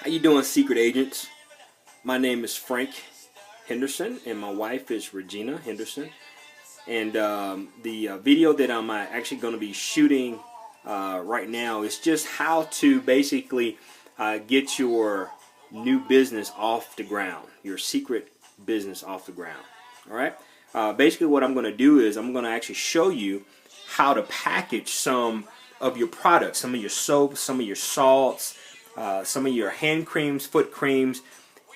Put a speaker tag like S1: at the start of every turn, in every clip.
S1: How you doing, secret agents? My name is Frank Henderson, and my wife is Regina Henderson. And the video that I'm actually going to be shooting right now is just how to basically get your new business off the ground, your secret business off the ground. All right. Basically, what I'm going to do is I'm going to actually show you how to package some of your products, some of your soaps, some of your salts, some of your hand creams, foot creams,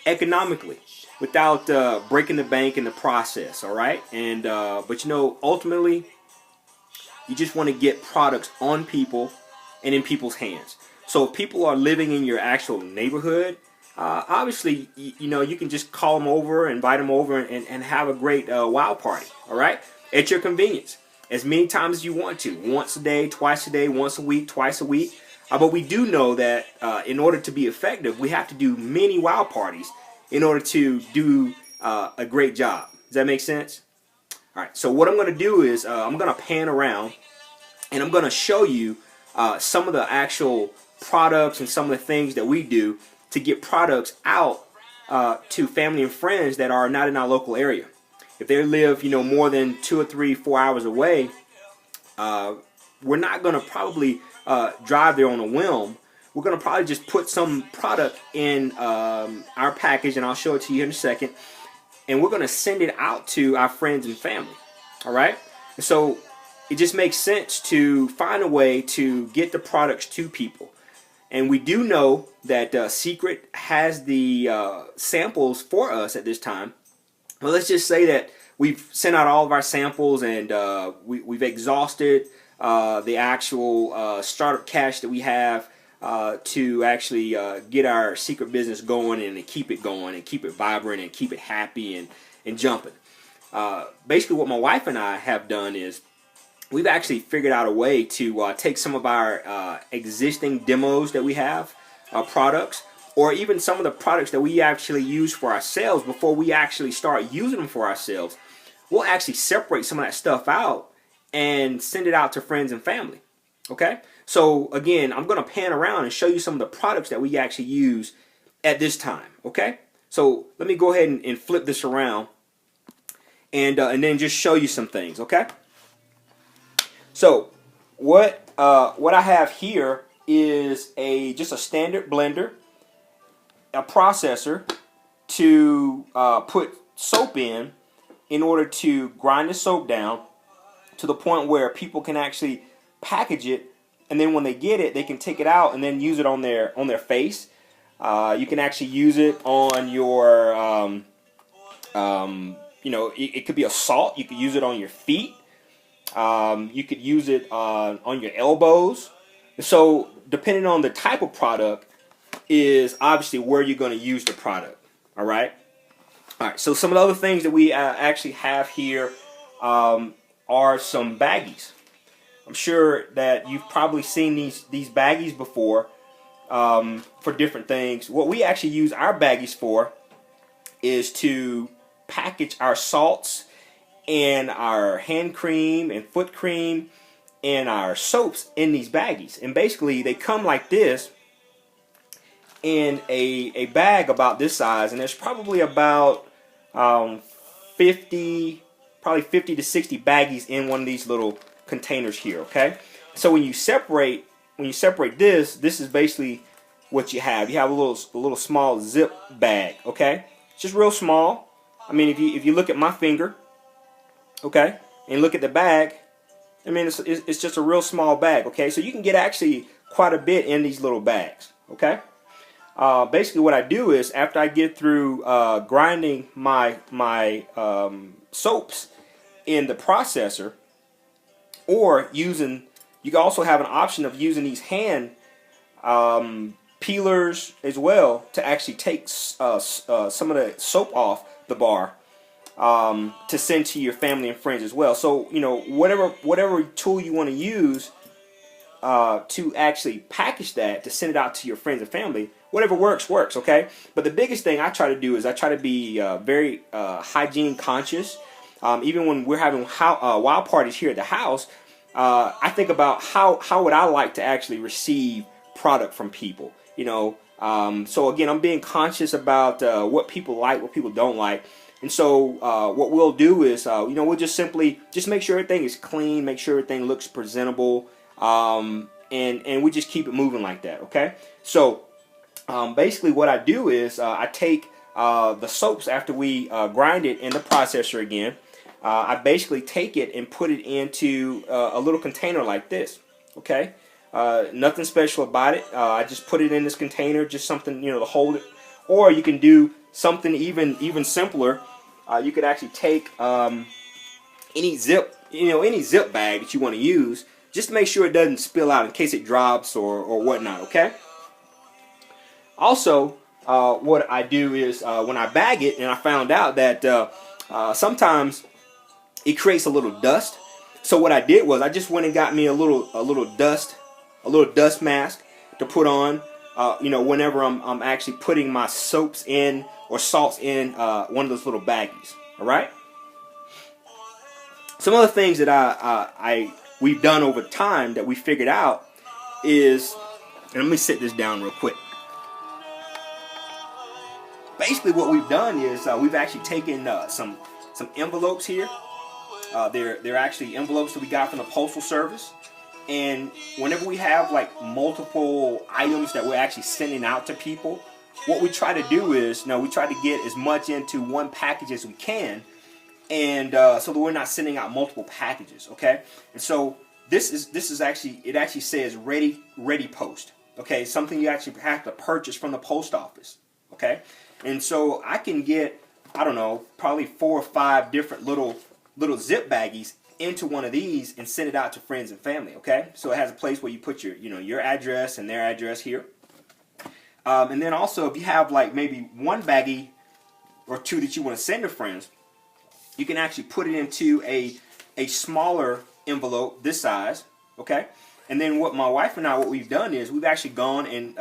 S1: economically, without breaking the bank in the process. All right. And but you know, ultimately, you just want to get products on people and in people's hands. So if people are living in your actual neighborhood, obviously, you know, you can just call them over, invite them over, and have a great wow party. All right, at your convenience, as many times as you want to, once a day, twice a day, once a week, twice a week. But we do know that in order to be effective, we have to do many wow parties in order to do a great job. Does that make sense? All right, so what I'm going to do is I'm going to pan around and I'm going to show you some of the actual products and some of the things that we do to get products out to family and friends that are not in our local area. If they live, you know, more than 2 or 3, 4 hours away, we're not going to probably drive there on a whim. We're going to probably just put some product in our package, and I'll show it to you in a second. And we're going to send it out to our friends and family. All right? And so it just makes sense to find a way to get the products to people. And we do know that Seacret has the samples for us at this time. Well, let's just say that we've sent out all of our samples and we've exhausted the actual startup cash that we have to actually get our secret business going and to keep it going and keep it vibrant and keep it happy and jumping. Basically, what my wife and I have done is we've actually figured out a way to take some of our existing demos that we have, products, or even some of the products that we actually use for ourselves before we actually start using them for ourselves. We'll actually separate some of that stuff out and send it out to friends and family. Okay? So again, I'm going to pan around and show you some of the products that we actually use at this time. Okay? So let me go ahead and flip this around and then just show you some things. Okay? So what I have here is just a standard blender, a processor to put soap in order to grind the soap down to the point where people can actually package it, and then when they get it, they can take it out and then use it on their face. You can actually use it on your, you know, it could be a salt. You could use it on your feet. You could use it on your elbows. So depending on the type of product is obviously where you're going to use the product. All right. All right. So some of the other things that we actually have here are some baggies. I'm sure that you've probably seen these baggies before for different things. What we actually use our baggies for is to package our salts and our hand cream and foot cream and our soaps in these baggies. And basically they come like this in a bag about this size, and there's probably about 50 to 60 baggies in one of these little containers here. Okay, so when you separate this is basically what you have. You have a little small zip bag. Okay, it's just real small. I mean, if you look at my finger, okay, and look at the bag, I mean, it's just a real small bag. Okay, so you can get actually quite a bit in these little bags. Okay, basically what I do is after I get through grinding my soaps in the processor, or you can also have an option of using these hand peelers as well to actually take some of the soap off the bar to send to your family and friends as well. So you know, whatever tool you want to use to actually package that to send it out to your friends and family, whatever works. Okay, but the biggest thing I try to do is I try to be very hygiene conscious. Even when we're having wild parties here at the house, I think about how would I like to actually receive product from people. You know, So again, I'm being conscious about what people like, what people don't like. And so what we'll do is, we'll just simply just make sure everything is clean, make sure everything looks presentable, and we just keep it moving like that, okay? So basically what I do is I take the soaps after we grind it in the processor again. I basically take it and put it into a little container like this, okay? Nothing special about it. I just put it in this container, just something, to hold it. Or you can do something even simpler. You could actually take any zip bag that you want to use, just to make sure it doesn't spill out in case it drops or whatnot, okay? Also, what I do is when I bag it, and I found out that sometimes it creates a little dust. So what I did was I just went and got me a little dust mask to put on, whenever I'm actually putting my soaps in or salts in one of those little baggies. All right. Some other things that we've done over time that we figured out is, and let me sit this down real quick. Basically, what we've done is we've actually taken some envelopes here. They're actually envelopes that we got from the Postal Service. And whenever we have like multiple items that we're actually sending out to people, what we try to do is, we try to get as much into one package as we can, and so that we're not sending out multiple packages, okay? And so this is actually, it actually says ready post, okay? Something you actually have to purchase from the post office, okay? And so I can get, I don't know, probably 4 or 5 different little zip baggies into one of these and send it out to friends and family, okay? So it has a place where you put your address and their address here. And then also, if you have like maybe one baggie or 2 that you want to send to friends, you can actually put it into a smaller envelope this size, okay? And then what my wife and I, what we've done is we've actually gone and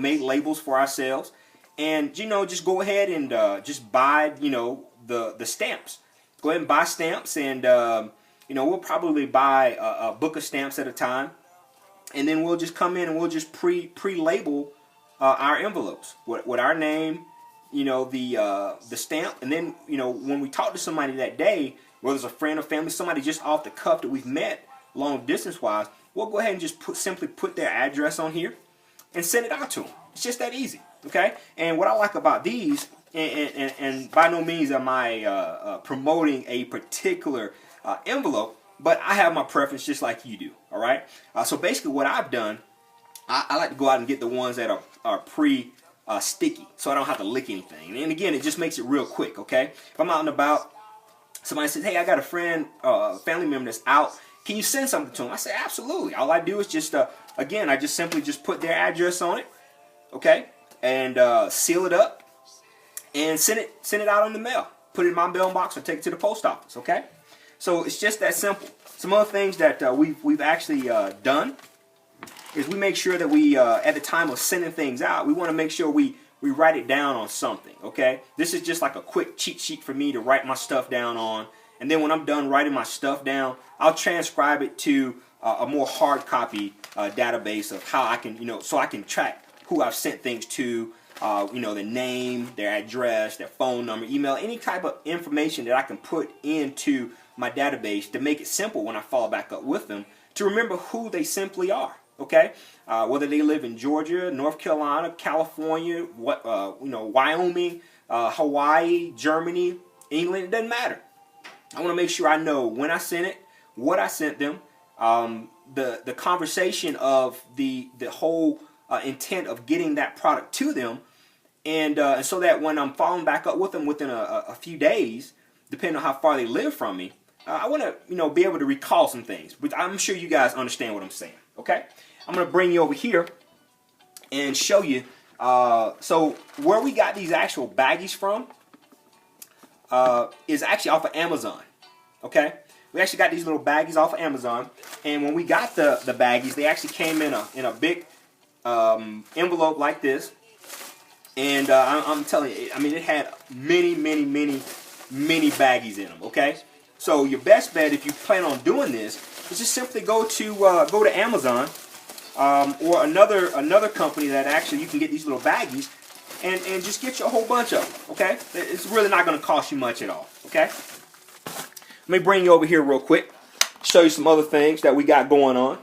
S1: made labels for ourselves, and just go ahead and just buy the stamps. Go ahead and buy stamps, and we'll probably buy a book of stamps at a time, and then we'll just come in and we'll just pre-label our envelopes with our name, the stamp, and then when we talk to somebody that day, whether it's a friend or family, somebody just off the cuff that we've met long distance wise, we'll go ahead and just simply put their address on here and send it out to them. It's just that easy, okay? And what I like about these, and by no means am I promoting a particular envelope, but I have my preference just like you do, all right? So basically what I've done, I like to go out and get the ones that are sticky, so I don't have to lick anything. And again, it just makes it real quick, okay? If I'm out and about, somebody says, hey, I got a friend, family member that's out, can you send something to them? I say, absolutely. All I do is just, again, I just simply just put their address on it, okay? And seal it up and send it out in the mail. Put it in my mailbox or take it to the post office, okay? So it's just that simple. Some other things that we've actually done is we make sure that we, at the time of sending things out, we want to make sure we write it down on something, okay? This is just like a quick cheat sheet for me to write my stuff down on. And then when I'm done writing my stuff down, I'll transcribe it to a more hard copy database of how I can, so I can track who I've sent things to, the name, their address, their phone number, email, any type of information that I can put into my database to make it simple when I follow back up with them to remember who they simply are. Okay, whether they live in Georgia, North Carolina, California, Wyoming, Hawaii, Germany, England, it doesn't matter. I want to make sure I know when I sent it, what I sent them, the conversation of the whole intent of getting that product to them, and so that when I'm following back up with them within a few days, depending on how far they live from me, I want to be able to recall some things. But I'm sure you guys understand what I'm saying. Okay. I'm going to bring you over here and show you. So where we got these actual baggies from is actually off of Amazon. Okay, we actually got these little baggies off of Amazon, and when we got the baggies, they actually came in a big envelope like this. And I'm telling you, I mean, it had many baggies in them. Okay, so your best bet if you plan on doing this is just simply go to Amazon. or another company that actually you can get these little baggies and just get you a whole bunch of them. Okay, it's really not going to cost you much at all. Okay, let me bring you over here real quick, show you some other things that we got going on.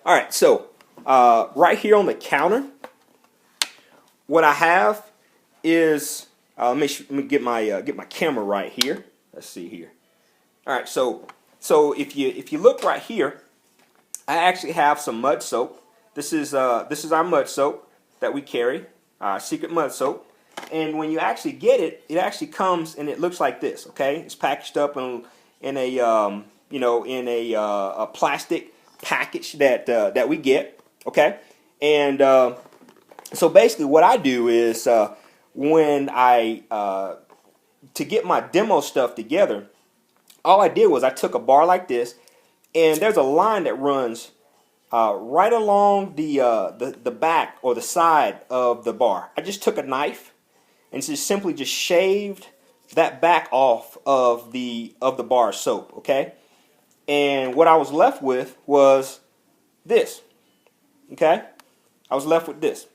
S1: All right, so right here on the counter, what I have is let me get my camera right here. Let's see here. All right, so if you look right here, I actually have some mud soap. This is our mud soap that we carry, Seacret mud soap. And when you actually get it, it actually comes and it looks like this. Okay, it's packaged up in a a plastic package that we get. Okay, and so basically what I do is when to get my demo stuff together, all I did was I took a bar like this, and there's a line that runs right along the back or the side of the bar. I just took a knife and just simply just shaved that back off of the bar soap. Okay, and what I was left with was this. Okay, I was left with this.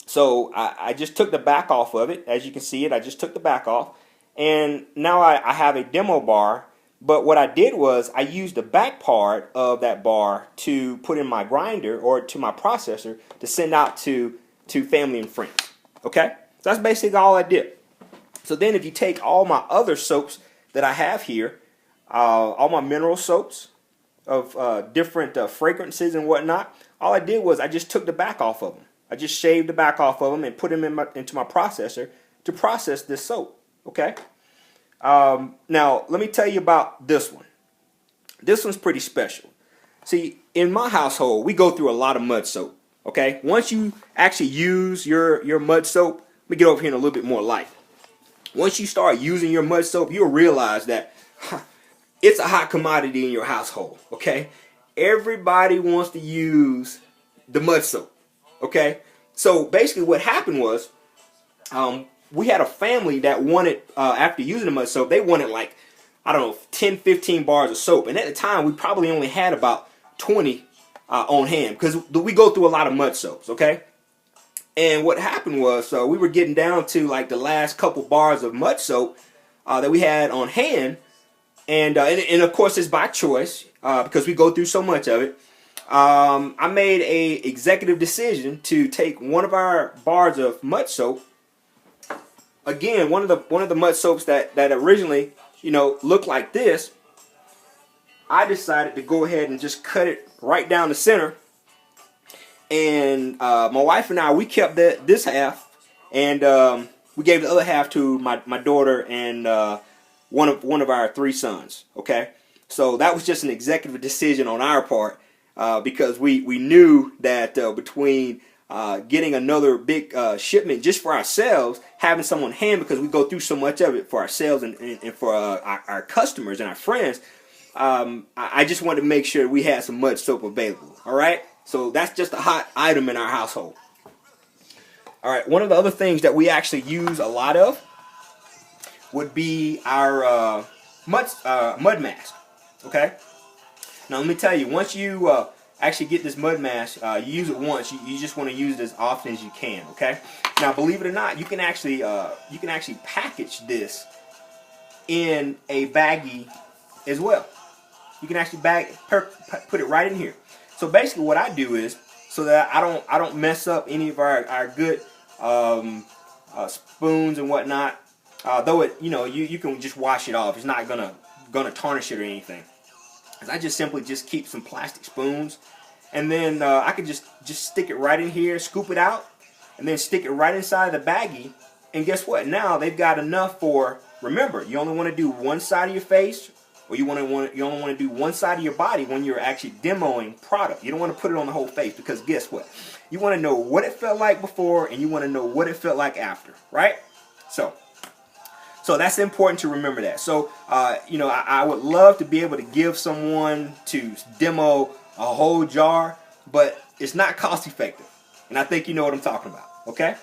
S1: So I just took the back off of it. As you can see it, I just took the back off. And now I have a demo bar, but what I did was I used the back part of that bar to put in my grinder or to my processor to send out to family and friends. Okay? So that's basically all I did. So then if you take all my other soaps that I have here, all my mineral soaps of different fragrances and whatnot, all I did was I just took the back off of them. I just shaved the back off of them and put them into my processor to process this soap. Okay. Now let me tell you about this one. This one's pretty special. See, in my household, we go through a lot of mud soap. Okay. Once you actually use your mud soap, let me get over here in a little bit more light. Once you start using your mud soap, you'll realize that it's a hot commodity in your household. Okay. Everybody wants to use the mud soap. Okay. So basically, what happened was, we had a family that wanted, after using the mud soap, they wanted like, I don't know, 10, 15 bars of soap. And at the time, we probably only had about 20 on hand because we go through a lot of mud soaps, okay? And what happened was, we were getting down to like the last couple bars of mud soap that we had on hand. And of course, it's by choice because we go through so much of it. I made a executive decision to take one of our bars of mud soap. Again, one of the mud soaps that originally, looked like this. I decided to go ahead and just cut it right down the center. And my wife and I, we kept this half, and we gave the other half to my daughter and one of our 3 sons. Okay, so that was just an executive decision on our part because we knew that between getting another big shipment just for ourselves, having some on hand because we go through so much of it for ourselves and for our customers and our friends, I just wanted to make sure we had some mud soap available. All right, so that's just a hot item in our household. All right, one of the other things that we actually use a lot of would be our mud mask. Okay, now let me tell you, once you actually get this mud mask, you use it once. You just want to use it as often as you can. Okay. Now, believe it or not, you can actually package this in a baggie as well. You can actually put it right in here. So basically, what I do is so that I don't mess up any of our good spoons and whatnot. Though it you can just wash it off. It's not gonna tarnish it or anything. I just simply keep some plastic spoons, and then I can just stick it right in here, scoop it out, and then stick it right inside the baggie. And guess what? Now they've got enough for. Remember, you only want to do one side of your face, or you only want to do one side of your body when you're actually demoing product. You don't want to put it on the whole face because guess what? You want to know what it felt like before, and you want to know what it felt like after, right? So that's important to remember that. So, I would love to be able to give someone to demo a whole jar, but it's not cost effective. And I think you know what I'm talking about, okay?